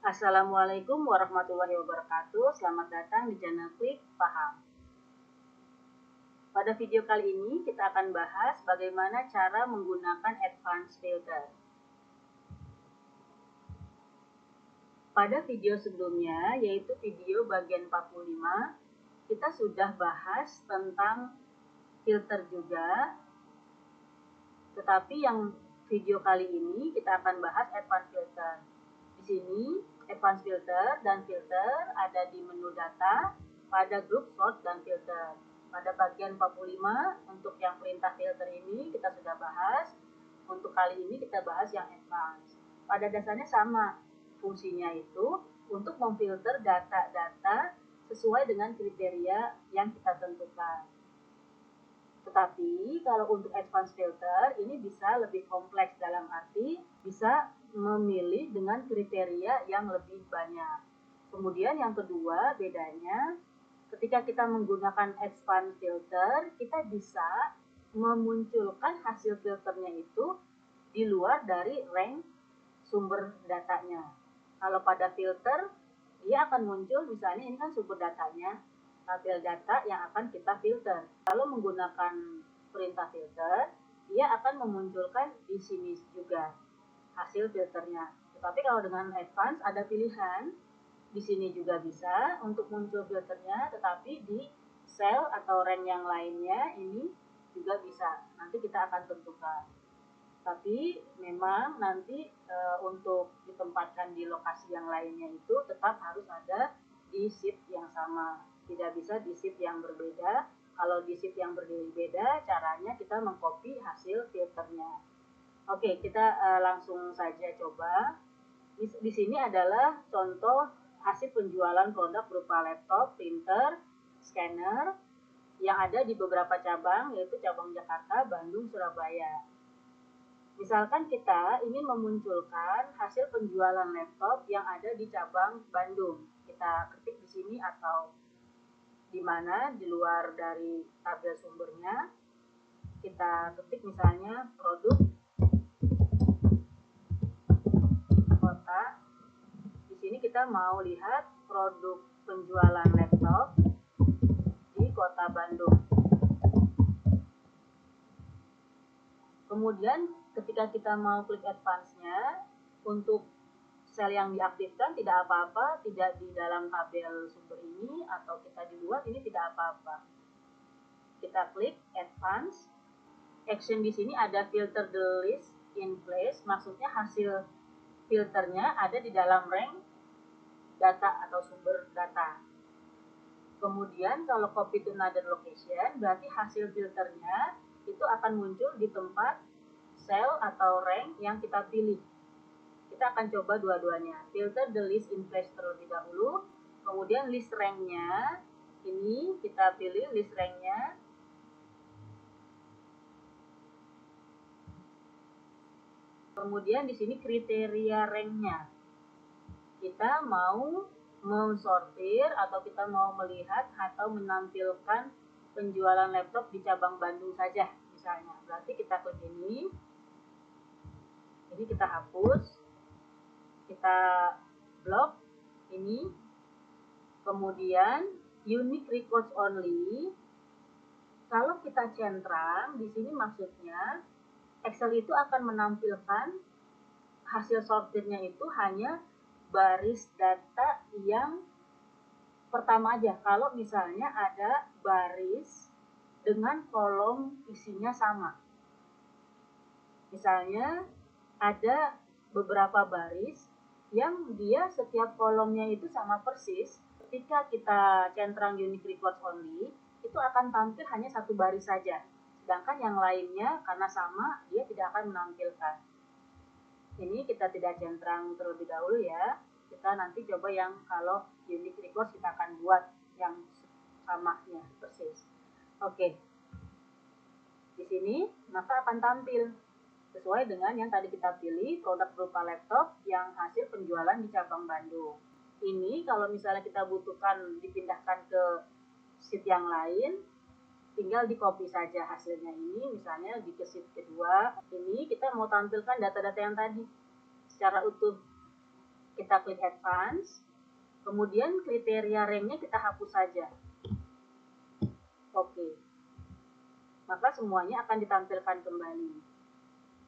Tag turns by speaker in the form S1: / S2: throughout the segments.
S1: Assalamualaikum warahmatullahi wabarakatuh. Selamat datang di channel Klik Paham. Pada video kali ini kita akan bahas bagaimana cara menggunakan advanced filter. Pada video sebelumnya, yaitu video bagian 45, kita sudah bahas tentang filter juga. Tetapi yang video kali ini kita akan bahas advanced filter. Di sini advanced filter dan filter ada di menu data pada grup sort dan filter. Pada bagian 45 untuk yang perintah filter ini kita sudah bahas. Untuk kali ini kita bahas yang advanced. Pada dasarnya sama, fungsinya itu untuk memfilter data-data sesuai dengan kriteria yang kita tentukan. Tetapi kalau untuk advanced filter ini bisa lebih kompleks, dalam arti bisa memilih dengan kriteria yang lebih banyak. Kemudian yang kedua bedanya, ketika kita menggunakan advanced filter, kita bisa memunculkan hasil filternya itu di luar dari rank sumber datanya. Kalau pada filter, dia akan muncul, misalnya ini kan sumber datanya, tabel data yang akan kita filter. Kalau menggunakan perintah filter, dia akan memunculkan di sini juga hasil filternya. Tetapi kalau dengan advance ada pilihan, di sini juga bisa untuk muncul filternya, tetapi di cell atau rank yang lainnya ini juga bisa. Nanti kita akan tentukan. Tapi memang nanti untuk ditempatkan di lokasi yang lainnya itu tetap harus ada di shift yang sama. Tidak bisa di shift yang berbeda. Kalau di shift yang berbeda, caranya kita mengcopy hasil filternya. Oke, kita langsung saja coba. Di sini adalah contoh hasil penjualan produk berupa laptop, printer, scanner yang ada di beberapa cabang, yaitu cabang Jakarta, Bandung, Surabaya. Misalkan kita ingin memunculkan hasil penjualan laptop yang ada di cabang Bandung. Kita ketik di sini atau di mana di luar dari tabel sumbernya. Kita ketik misalnya produk kota. Di sini kita mau lihat produk penjualan laptop di kota Bandung. Kemudian ketika kita mau klik advance-nya, untuk sel yang diaktifkan tidak apa-apa, tidak di dalam tabel sumber ini atau kita di luar ini tidak apa-apa. Kita klik advance. Action di sini ada filter the list in place, maksudnya hasil filternya ada di dalam rank data atau sumber data. Kemudian kalau copy to another location, berarti hasil filternya itu akan muncul di tempat cell atau rank yang kita pilih. Kita akan coba dua-duanya. Filter the list in place terlebih dahulu, kemudian list rank-nya, ini kita pilih list rank-nya. Kemudian di sini kriteria rank-nya. Kita mau mensortir atau kita mau melihat atau menampilkan penjualan laptop di cabang Bandung saja misalnya. Berarti kita klik ini kita hapus, kita blok ini, kemudian unique records only. Kalau kita centang di sini maksudnya Excel itu akan menampilkan hasil sortirnya itu hanya baris data yang pertama aja. Kalau misalnya ada baris dengan kolom isinya sama. Misalnya ada beberapa baris yang dia setiap kolomnya itu sama persis. Ketika kita centang unique records only, itu akan tampil hanya satu baris saja. Sedangkan yang lainnya karena sama, dia tidak akan menampilkan. Ini kita tidak centang terlebih dahulu ya. Kita nanti coba yang kalau unique records kita akan buat yang samanya persis. Oke. Di sini maka akan tampil sesuai dengan yang tadi kita pilih, produk berupa laptop yang hasil penjualan di cabang Bandung. Ini kalau misalnya kita butuhkan dipindahkan ke sheet yang lain, tinggal di copy saja hasilnya ini, misalnya di sheet kedua, ini kita mau tampilkan data-data yang tadi secara utuh. kita klik advance, kemudian kriteria ranknya kita hapus saja. Oke, maka semuanya akan ditampilkan kembali.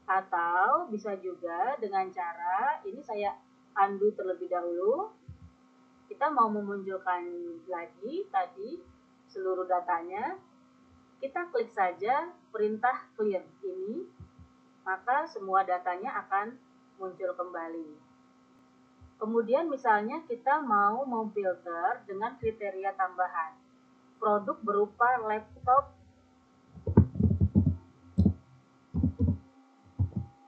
S1: Atau bisa juga dengan cara, ini saya undo terlebih dahulu, kita mau memunculkan lagi tadi seluruh datanya, kita klik saja perintah clear ini, maka semua datanya akan muncul kembali. Kemudian misalnya kita mau memfilter dengan kriteria tambahan. Produk berupa laptop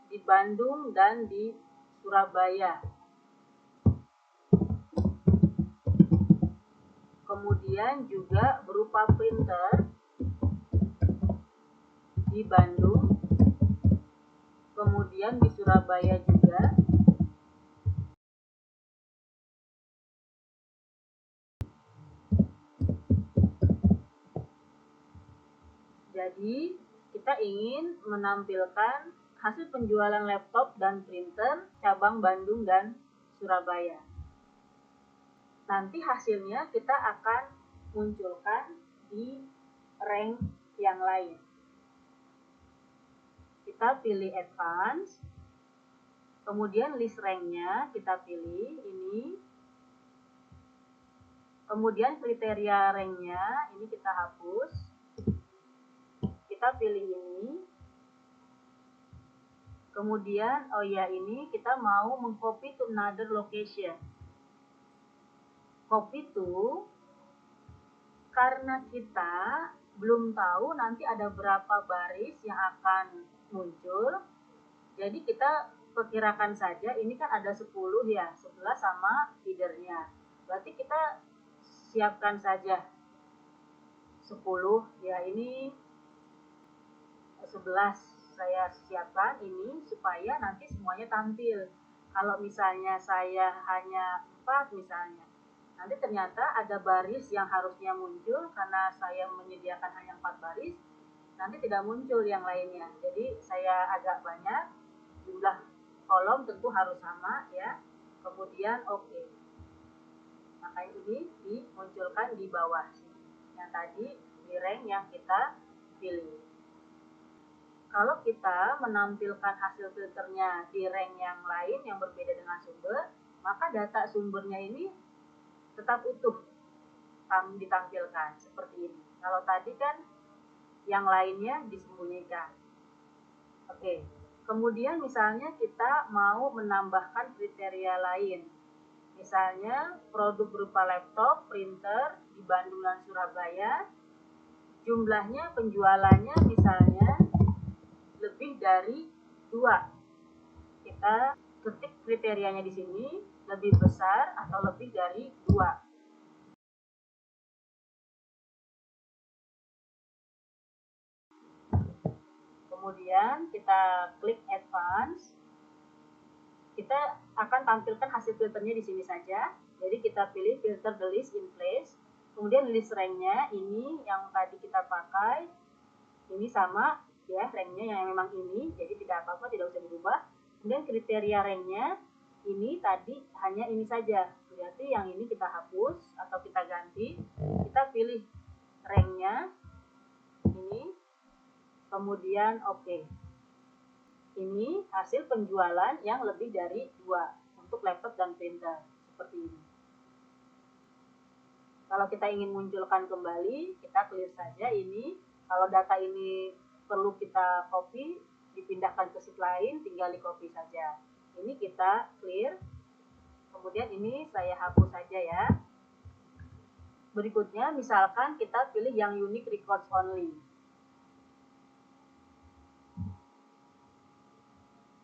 S1: di Bandung dan di Surabaya. Kemudian juga berupa printer di Bandung, kemudian di Surabaya juga. Jadi kita ingin menampilkan hasil penjualan laptop dan printer cabang Bandung dan Surabaya. Nanti hasilnya kita akan munculkan di rank yang lain. Kita pilih advance, kemudian list ranknya kita pilih ini, kemudian kriteria ranknya ini kita hapus, kita pilih ini, kemudian oh ya ini kita mau mengcopy to another location. Copy to, karena kita belum tahu nanti ada berapa baris yang akan muncul, jadi kita perkirakan saja, ini kan ada 10 ya, 11 sama feedernya, berarti kita siapkan saja 10 ya, ini 11 saya siapkan ini supaya nanti semuanya tampil. Kalau misalnya saya hanya 4 misalnya, nanti ternyata ada baris yang harusnya muncul karena saya menyediakan hanya 4 baris, nanti tidak muncul yang lainnya. Jadi saya agak banyak, jumlah kolom tentu harus sama ya. Kemudian oke. Maka ini dimunculkan di bawah yang tadi di rank yang kita pilih. Kalau kita menampilkan hasil filternya di rank yang lain yang berbeda dengan sumber, maka data sumbernya ini tetap utuh ditampilkan seperti ini. Kalau tadi kan yang lainnya disembunyikan. Oke, kemudian misalnya kita mau menambahkan kriteria lain. Misalnya produk berupa laptop, printer di Bandung dan Surabaya, jumlahnya penjualannya misalnya lebih dari 2. Kita ketik kriterianya di sini, lebih besar atau lebih dari 2. Kemudian kita klik advance. Kita akan tampilkan hasil filternya di sini saja. Jadi kita pilih filter the list in place. Kemudian list ranknya ini yang tadi kita pakai. Ini sama ya, ranknya yang memang ini. Jadi tidak apa-apa, tidak usah dirubah. Kemudian kriteria ranknya ini tadi hanya ini saja. Berarti yang ini kita hapus atau kita ganti. Kita pilih ranknya ini. Kemudian oke. Ini hasil penjualan yang lebih dari 2 untuk laptop dan printer seperti ini. Kalau kita ingin munculkan kembali, kita clear saja ini. Kalau data ini perlu kita copy, dipindahkan ke sheet lain, tinggal di copy saja. Ini kita clear. Kemudian ini saya hapus saja ya. Berikutnya misalkan kita pilih yang unique records only.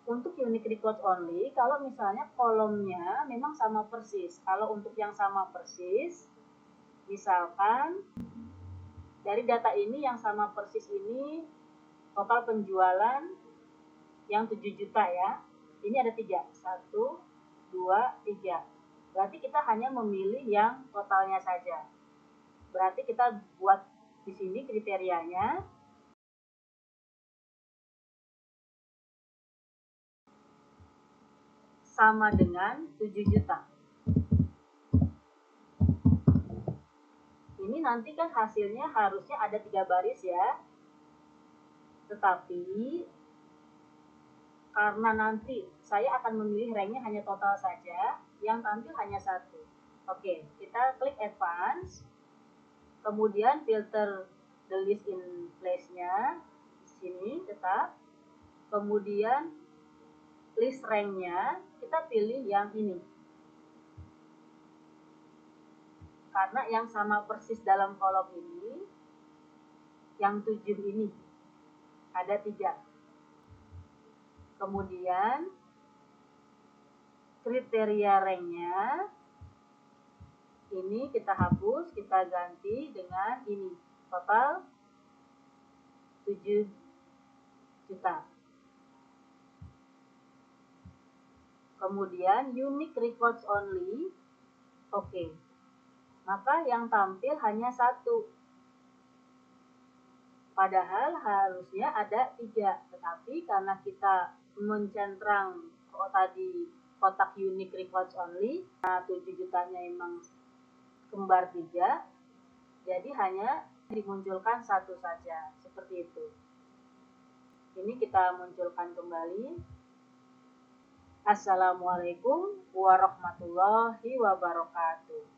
S1: Untuk unique records only, kalau misalnya kolomnya memang sama persis. Kalau untuk yang sama persis, misalkan dari data ini yang sama persis ini total penjualan yang 7 juta ya. Ini ada 3, 1, 2, 3. Berarti kita hanya memilih yang totalnya saja. Berarti kita buat di sini kriterianya. sama dengan 7 juta. Ini nanti kan hasilnya harusnya ada 3 baris ya. Tetapi karena nanti saya akan memilih ranknya hanya total saja, yang tampil hanya satu. Oke, kita klik advance, kemudian filter the list in place-nya di sini tetap, kemudian list rank-nya kita pilih yang ini. Karena yang sama persis dalam kolom ini, yang 7 ini, ada 3. Kemudian kriteria rank-nya ini kita hapus, kita ganti dengan ini, total 7 juta. Kemudian unique records only, oke. Maka yang tampil hanya 1. Padahal harusnya ada 3, tetapi karena kita mencentrang tadi kotak unique records only, nah 7 jutanya emang kembar 3, jadi hanya dimunculkan 1 saja, seperti itu. Ini kita munculkan kembali. Assalamualaikum warahmatullahi wabarakatuh.